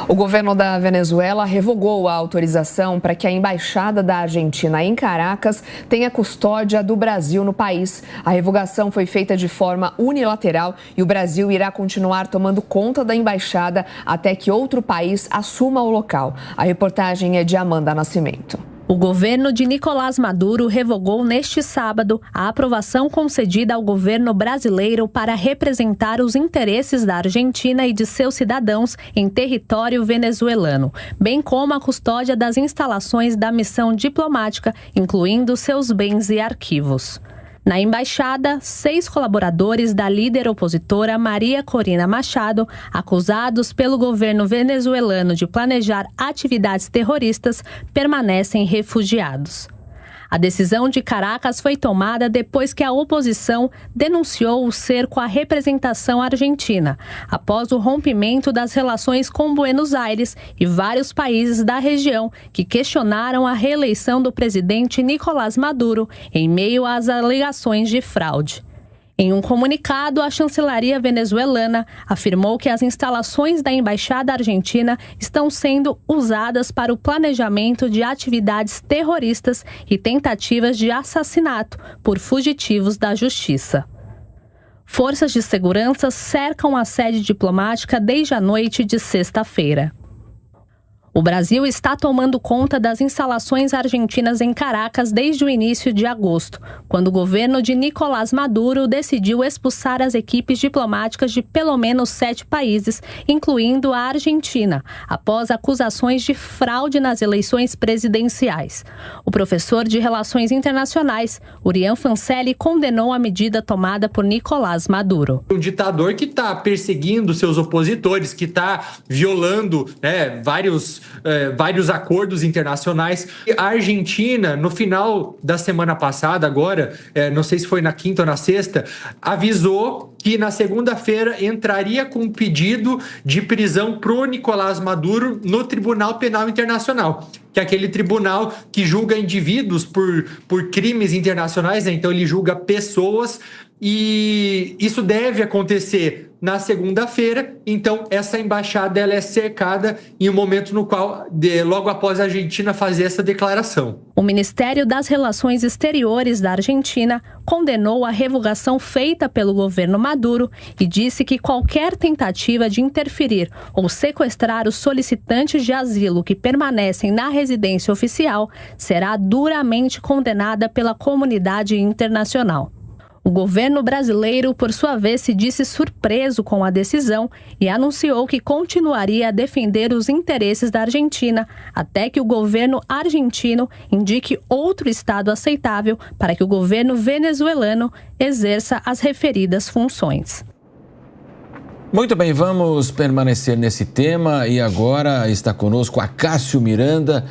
O governo da Venezuela revogou a autorização para que a embaixada da Argentina em Caracas tenha custódia do Brasil no país. A revogação foi feita de forma unilateral e o Brasil irá continuar tomando conta da embaixada até que outro país assuma o local. A reportagem é de Amanda Nascimento. O governo de Nicolás Maduro revogou neste sábado a aprovação concedida ao governo brasileiro para representar os interesses da Argentina e de seus cidadãos em território venezuelano, bem como a custódia das instalações da missão diplomática, incluindo seus bens e arquivos. Na embaixada, 6 colaboradores da líder opositora Maria Corina Machado, acusados pelo governo venezuelano de planejar atividades terroristas, permanecem refugiados. A decisão de Caracas foi tomada depois que a oposição denunciou o cerco à representação argentina, após o rompimento das relações com Buenos Aires e vários países da região que questionaram a reeleição do presidente Nicolás Maduro em meio às alegações de fraude. Em um comunicado, a chancelaria venezuelana afirmou que as instalações da embaixada argentina estão sendo usadas para o planejamento de atividades terroristas e tentativas de assassinato por fugitivos da justiça. Forças de segurança cercam a sede diplomática desde a noite de sexta-feira. O Brasil está tomando conta das instalações argentinas em Caracas desde o início de agosto, quando o governo de Nicolás Maduro decidiu expulsar as equipes diplomáticas de pelo menos 7 países, incluindo a Argentina, após acusações de fraude nas eleições presidenciais. O professor de Relações Internacionais, Urian Fancelli, condenou a medida tomada por Nicolás Maduro. Um ditador que está perseguindo seus opositores, que está violando vários acordos internacionais. A Argentina, no final da semana passada, agora, não sei se foi na quinta ou na sexta, avisou que na segunda-feira entraria com um pedido de prisão pro Nicolás Maduro no Tribunal Penal Internacional, que é aquele tribunal que julga indivíduos por crimes internacionais, né? Então ele julga pessoas, e isso deve acontecer na segunda-feira. Então essa embaixada ela é cercada em um momento no qual, logo após a Argentina fazer essa declaração. O Ministério das Relações Exteriores da Argentina condenou a revogação feita pelo governo Maduro e disse que qualquer tentativa de interferir ou sequestrar os solicitantes de asilo que permanecem na residência oficial será duramente condenada pela comunidade internacional. O governo brasileiro, por sua vez, se disse surpreso com a decisão e anunciou que continuaria a defender os interesses da Argentina até que o governo argentino indique outro estado aceitável para que o governo venezuelano exerça as referidas funções. Muito bem, vamos permanecer nesse tema e agora está conosco Acácio Miranda.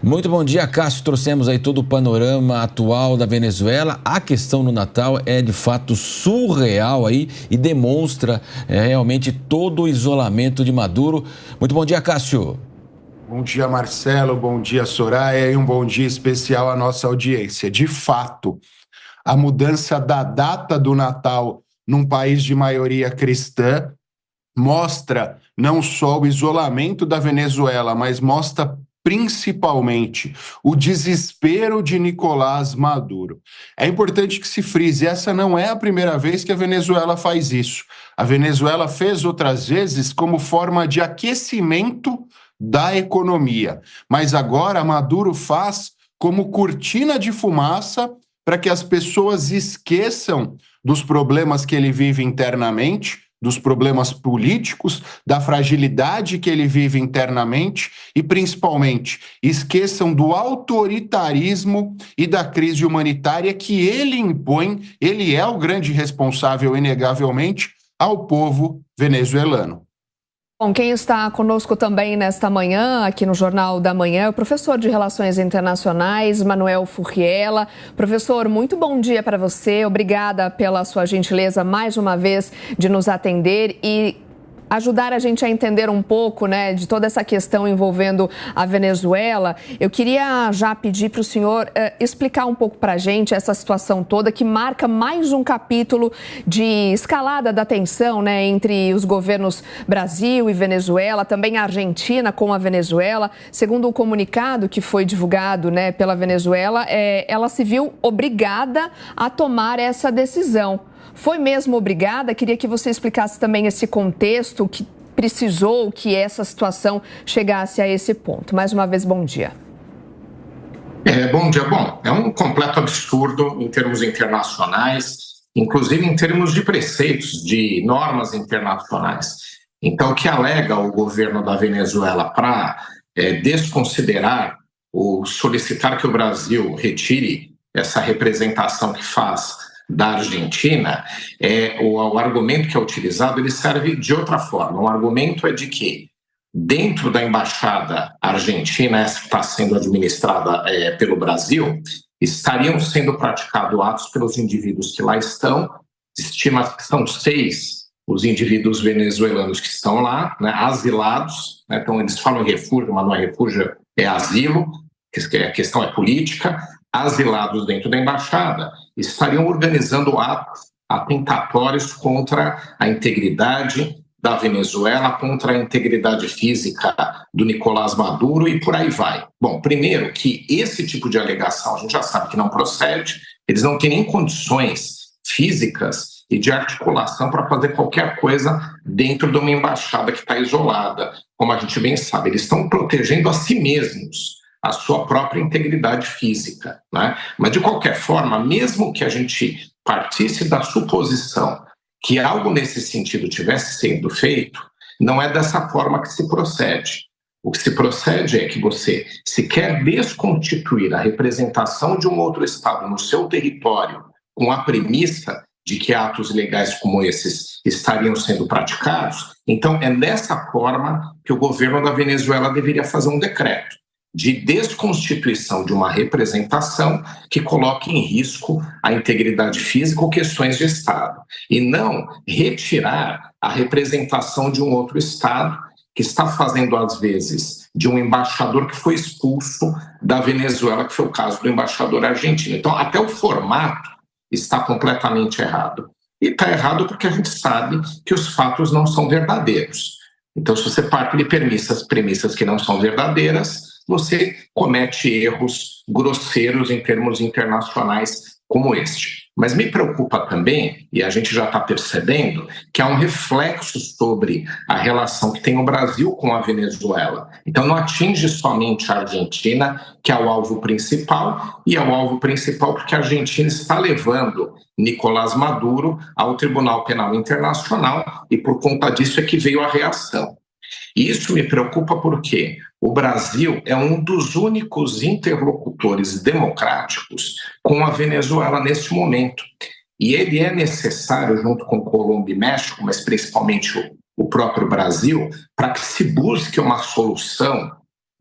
Muito bom dia, Cássio. Trouxemos aí todo o panorama atual da Venezuela. A questão no Natal é de fato surreal aí e demonstra realmente todo o isolamento de Maduro. Muito bom dia, Cássio. Bom dia, Marcelo. Bom dia, Soraya. E um bom dia especial à nossa audiência. De fato, a mudança da data do Natal num país de maioria cristã mostra não só o isolamento da Venezuela, mas mostra principalmente o desespero de Nicolás Maduro. É importante que se frise, essa não é a primeira vez que a Venezuela faz isso. A Venezuela fez outras vezes como forma de aquecimento da economia, mas agora Maduro faz como cortina de fumaça para que as pessoas esqueçam dos problemas que ele vive internamente, dos problemas políticos, da fragilidade que ele vive internamente e, principalmente, esqueçam do autoritarismo e da crise humanitária que ele impõe. Ele é o grande responsável, inegavelmente, ao povo venezuelano. Bom, quem está conosco também nesta manhã, aqui no Jornal da Manhã, é o professor de Relações Internacionais, Manuel Furriela. Professor, muito bom dia para você. Obrigada pela sua gentileza mais uma vez de nos atender. E ajudar a gente a entender um pouco, né, de toda essa questão envolvendo a Venezuela, eu queria já pedir para o senhor explicar um pouco para a gente essa situação toda que marca mais um capítulo de escalada da tensão, né, entre os governos Brasil e Venezuela, também a Argentina com a Venezuela. Segundo o comunicado que foi divulgado, né, pela Venezuela, ela se viu obrigada a tomar essa decisão. Foi mesmo obrigada? Queria que você explicasse também esse contexto que precisou que essa situação chegasse a esse ponto. Mais uma vez, bom dia. Bom dia. Bom, é um completo absurdo em termos internacionais, inclusive em termos de preceitos, de normas internacionais. Então, o que alega o governo da Venezuela para desconsiderar ou solicitar que o Brasil retire essa representação que faz da Argentina, o argumento que é utilizado, ele serve de outra forma. O argumento é de que dentro da embaixada argentina, essa que está sendo administrada pelo Brasil, estariam sendo praticados atos pelos indivíduos que lá estão. Estima que são 6 os indivíduos venezuelanos que estão lá, né, asilados, né, então eles falam refúgio, mas não é refúgio, é asilo, a questão é política, asilados dentro da embaixada, estariam organizando atos atentatórios contra a integridade da Venezuela, contra a integridade física do Nicolás Maduro e por aí vai. Bom, primeiro que esse tipo de alegação a gente já sabe que não procede, eles não têm nem condições físicas e de articulação para fazer qualquer coisa dentro de uma embaixada que está isolada. Como a gente bem sabe, eles estão protegendo a si mesmos, a sua própria integridade física, né? Mas, de qualquer forma, mesmo que a gente partisse da suposição que algo nesse sentido tivesse sendo feito, não é dessa forma que se procede. O que se procede é que você, se quer desconstituir a representação de um outro Estado no seu território com a premissa de que atos ilegais como esses estariam sendo praticados, então é dessa forma que o governo da Venezuela deveria fazer um decreto de desconstituição de uma representação que coloque em risco a integridade física ou questões de Estado, e não retirar a representação de um outro Estado que está fazendo, às vezes, de um embaixador que foi expulso da Venezuela, que foi o caso do embaixador argentino. Então, até o formato está completamente errado. E está errado porque a gente sabe que os fatos não são verdadeiros. Então, se você parte de premissas que não são verdadeiras, você comete erros grosseiros em termos internacionais como este. Mas me preocupa também, e a gente já está percebendo, que há um reflexo sobre a relação que tem o Brasil com a Venezuela. Então não atinge somente a Argentina, que é o alvo principal, e é o alvo principal porque a Argentina está levando Nicolás Maduro ao Tribunal Penal Internacional, e por conta disso é que veio a reação. E isso me preocupa porque o Brasil é um dos únicos interlocutores democráticos com a Venezuela neste momento. E ele é necessário, junto com Colômbia e México, mas principalmente o próprio Brasil, para que se busque uma solução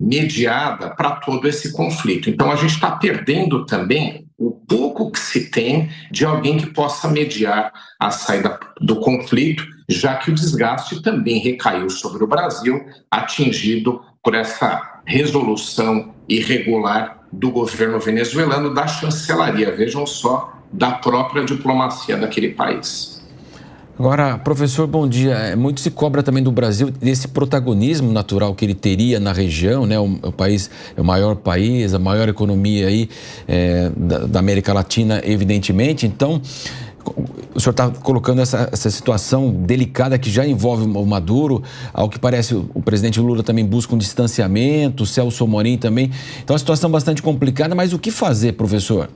mediada para todo esse conflito. Então a gente está perdendo também o pouco que se tem de alguém que possa mediar a saída do conflito, já que o desgaste também recaiu sobre o Brasil, atingido por essa resolução irregular do governo venezuelano, da chancelaria, vejam só, da própria diplomacia daquele país. Agora, professor, bom dia. Muito se cobra também do Brasil desse protagonismo natural que ele teria na região, né? O país é o maior país, a maior economia aí da América Latina, evidentemente. Então, o senhor está colocando essa situação delicada que já envolve o Maduro. Ao que parece, o presidente Lula também busca um distanciamento, o Celso Amorim também. Então, é uma situação bastante complicada, mas o que fazer, professor?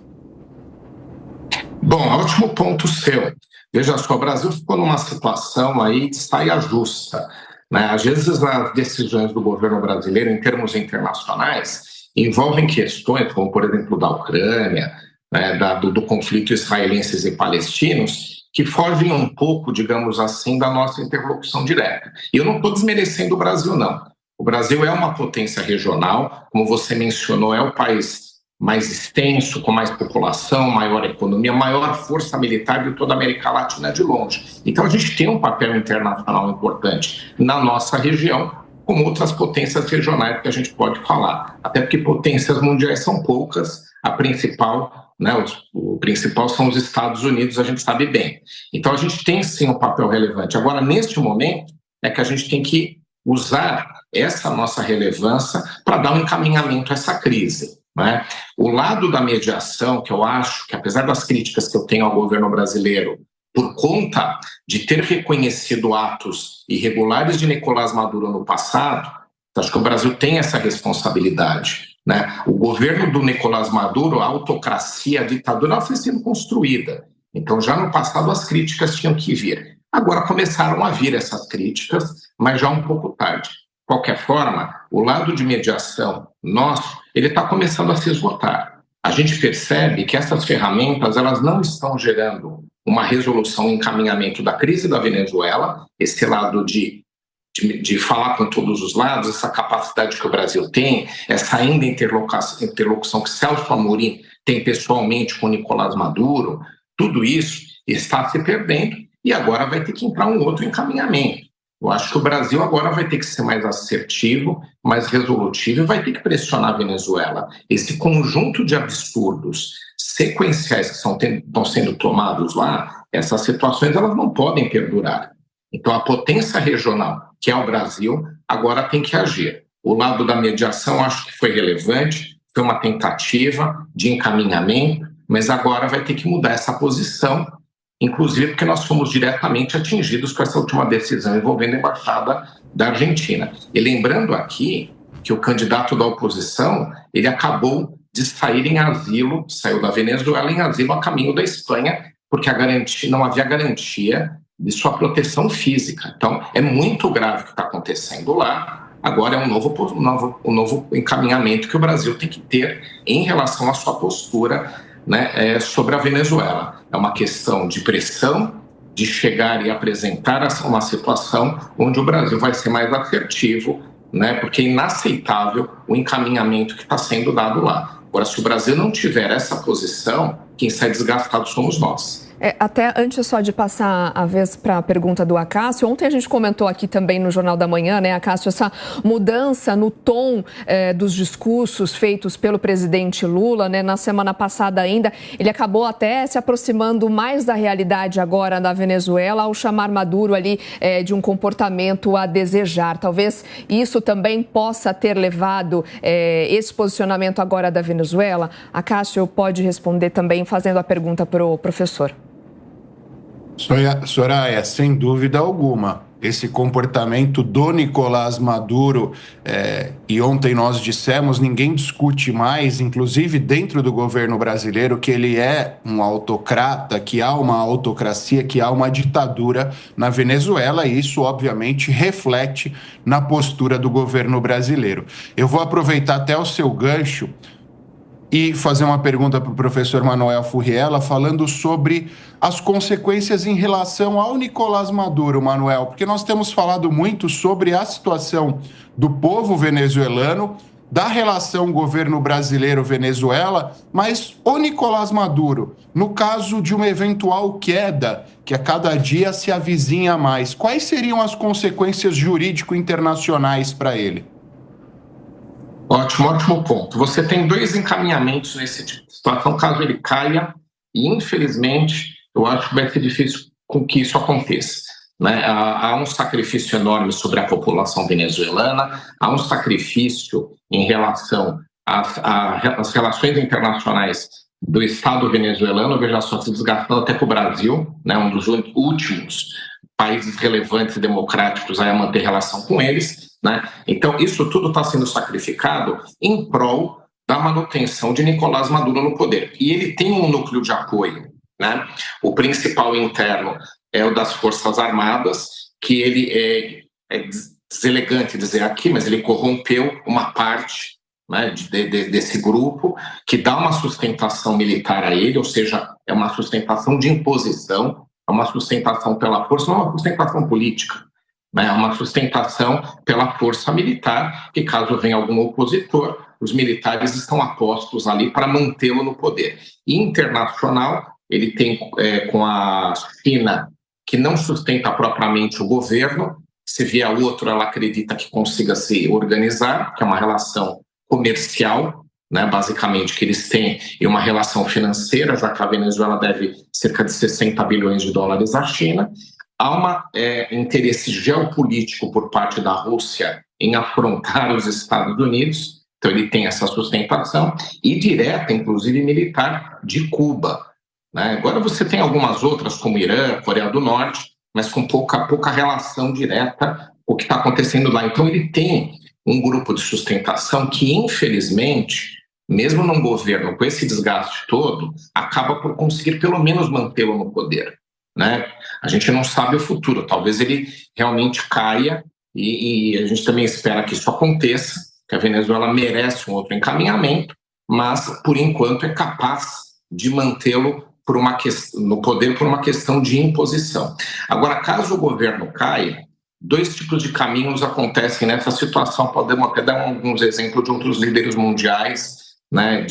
Bom, ótimo ponto seu. Veja só, o Brasil ficou numa situação aí de saia justa, né? Às vezes as decisões do governo brasileiro em termos internacionais envolvem questões como, por exemplo, da Ucrânia, né, do conflito israelenses e palestinos, que fogem um pouco, digamos assim, da nossa interlocução direta. E eu não estou desmerecendo o Brasil, não. O Brasil é uma potência regional, como você mencionou, é o país mais extenso, com mais população, maior economia, maior força militar de toda a América Latina de longe. Então a gente tem um papel internacional importante na nossa região, como outras potências regionais que a gente pode falar. Até porque potências mundiais são poucas, a principal, né, o principal são os Estados Unidos, a gente sabe bem. Então a gente tem sim um papel relevante. Agora, neste momento, é que a gente tem que usar essa nossa relevância para dar um encaminhamento a essa crise, né? O lado da mediação, que eu acho que, apesar das críticas que eu tenho ao governo brasileiro, por conta de ter reconhecido atos irregulares de Nicolás Maduro no passado, acho que o Brasil tem essa responsabilidade, né? O governo do Nicolás Maduro, a autocracia, a ditadura, ela foi sendo construída. Então, já no passado, as críticas tinham que vir. Agora começaram a vir essas críticas, mas já um pouco tarde. De qualquer forma, o lado de mediação nosso, ele está começando a se esgotar. A gente percebe que essas ferramentas, elas não estão gerando uma resolução, um encaminhamento da crise da Venezuela, esse lado de falar com todos os lados, essa capacidade que o Brasil tem, essa ainda interlocução que Celso Amorim tem pessoalmente com Nicolás Maduro, tudo isso está se perdendo e agora vai ter que entrar um outro encaminhamento. Eu acho que o Brasil agora vai ter que ser mais assertivo, mais resolutivo e vai ter que pressionar a Venezuela. Esse conjunto de absurdos sequenciais que estão sendo tomados lá, essas situações elas não podem perdurar. Então a potência regional, que é o Brasil, agora tem que agir. O lado da mediação acho que foi relevante, foi uma tentativa de encaminhamento, mas agora vai ter que mudar essa posição, inclusive porque nós fomos diretamente atingidos com essa última decisão envolvendo a Embaixada da Argentina. E lembrando aqui que o candidato da oposição, ele acabou de sair em asilo, saiu da Venezuela em asilo a caminho da Espanha, porque não havia garantia de sua proteção física. Então, é muito grave o que está acontecendo lá. Agora é um novo encaminhamento que o Brasil tem que ter em relação à sua postura, né, sobre a Venezuela. É uma questão de pressão, de chegar e apresentar uma situação onde o Brasil vai ser mais assertivo, né, porque é inaceitável o encaminhamento que está sendo dado lá. Agora, se o Brasil não tiver essa posição, quem sai desgastado somos nós. Até antes só de passar a vez para a pergunta do Acácio, ontem a gente comentou aqui também no Jornal da Manhã, né, Acácio, essa mudança no tom dos discursos feitos pelo presidente Lula, né, na semana passada ainda, ele acabou até se aproximando mais da realidade agora da Venezuela ao chamar Maduro ali de um comportamento a desejar. Talvez isso também possa ter levado esse posicionamento agora da Venezuela. Acácio pode responder também fazendo a pergunta para o professor. Soraya, sem dúvida alguma, esse comportamento do Nicolás Maduro, e ontem nós dissemos, ninguém discute mais, inclusive dentro do governo brasileiro, que ele é um autocrata, que há uma autocracia, que há uma ditadura na Venezuela, e isso obviamente reflete na postura do governo brasileiro. Eu vou aproveitar até o seu gancho e fazer uma pergunta para o professor Manuel Furriela, falando sobre as consequências em relação ao Nicolás Maduro, Manuel, porque nós temos falado muito sobre a situação do povo venezuelano, da relação governo brasileiro-Venezuela, mas o Nicolás Maduro, no caso de uma eventual queda, que a cada dia se avizinha mais, quais seriam as consequências jurídico-internacionais para ele? Ótimo ponto. Você tem dois encaminhamentos nesse tipo de situação, caso ele caia, e infelizmente eu acho que vai ser difícil com que isso aconteça, né? Há um sacrifício enorme sobre a população venezuelana, há um sacrifício em relação às relações internacionais do Estado venezuelano, veja só, se desgastando até para o Brasil, né? Um dos últimos países relevantes e democráticos a manter relação com eles, né? Então, isso tudo está sendo sacrificado em prol da manutenção de Nicolás Maduro no poder. E ele tem um núcleo de apoio, né? O principal interno é o das Forças Armadas, que ele é deselegante dizer aqui, mas ele corrompeu uma parte, né, desse grupo, que dá uma sustentação militar a ele, ou seja, é uma sustentação de imposição, é uma sustentação pela força, não é uma sustentação política. né? Uma sustentação pela força militar, que caso venha algum opositor, os militares estão apostos ali para mantê-lo no poder. E internacional, ele tem com a China, que não sustenta propriamente o governo, se vier outro, ela acredita que consiga se organizar, que é uma relação comercial, né, basicamente, que eles têm, e uma relação financeira, já que a Venezuela deve cerca de 60 bilhões de dólares à China. Há interesse geopolítico por parte da Rússia em afrontar os Estados Unidos, então ele tem essa sustentação, e direta, inclusive militar, de Cuba, né? Agora você tem algumas outras, como Irã, Coreia do Norte, mas com pouca relação direta com o que está acontecendo lá. Então ele tem um grupo de sustentação que, infelizmente, mesmo num governo com esse desgaste todo, acaba por conseguir pelo menos mantê-lo no poder, né? A gente não sabe o futuro, talvez ele realmente caia, e a gente também espera que isso aconteça, que a Venezuela merece um outro encaminhamento, mas, por enquanto, é capaz de mantê-lo no poder por uma questão de imposição. Agora, caso o governo caia, 2 tipos de caminhos acontecem nessa situação. Podemos até dar alguns exemplos de outros líderes mundiais, né,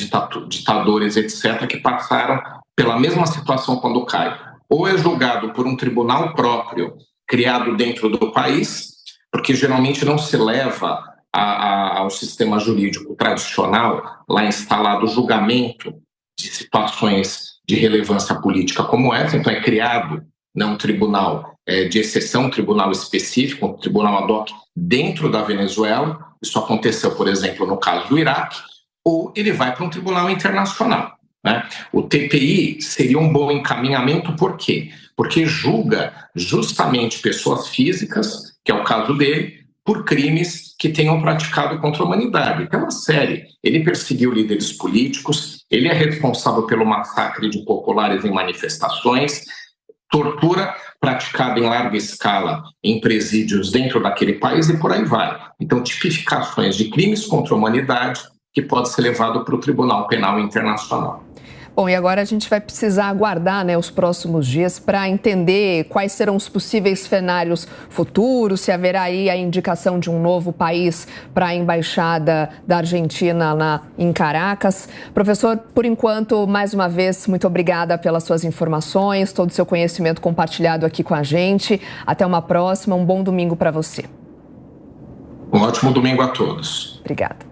ditadores, etc., que passaram pela mesma situação quando cai. Ou é julgado por um tribunal próprio, criado dentro do país, porque geralmente não se leva ao sistema jurídico tradicional, lá instalado o julgamento de situações de relevância política como essa, então é criado, né, um tribunal de exceção, um tribunal específico, um tribunal ad hoc dentro da Venezuela. Isso aconteceu, por exemplo, no caso do Iraque, ou ele vai para um tribunal internacional, né? O TPI seria um bom encaminhamento, por quê? Porque julga justamente pessoas físicas, que é o caso dele, por crimes que tenham praticado contra a humanidade. Então, é uma série. Ele perseguiu líderes políticos, ele é responsável pelo massacre de populares em manifestações, tortura praticada em larga escala em presídios dentro daquele país e por aí vai. Então, tipificações de crimes contra a humanidade que pode ser levado para o Tribunal Penal Internacional. Bom, e agora a gente vai precisar aguardar, né, os próximos dias para entender quais serão os possíveis cenários futuros, se haverá aí a indicação de um novo país para a Embaixada da Argentina em Caracas. Professor, por enquanto, mais uma vez, muito obrigada pelas suas informações, todo o seu conhecimento compartilhado aqui com a gente. Até uma próxima, um bom domingo para você. Um ótimo domingo a todos. Obrigada.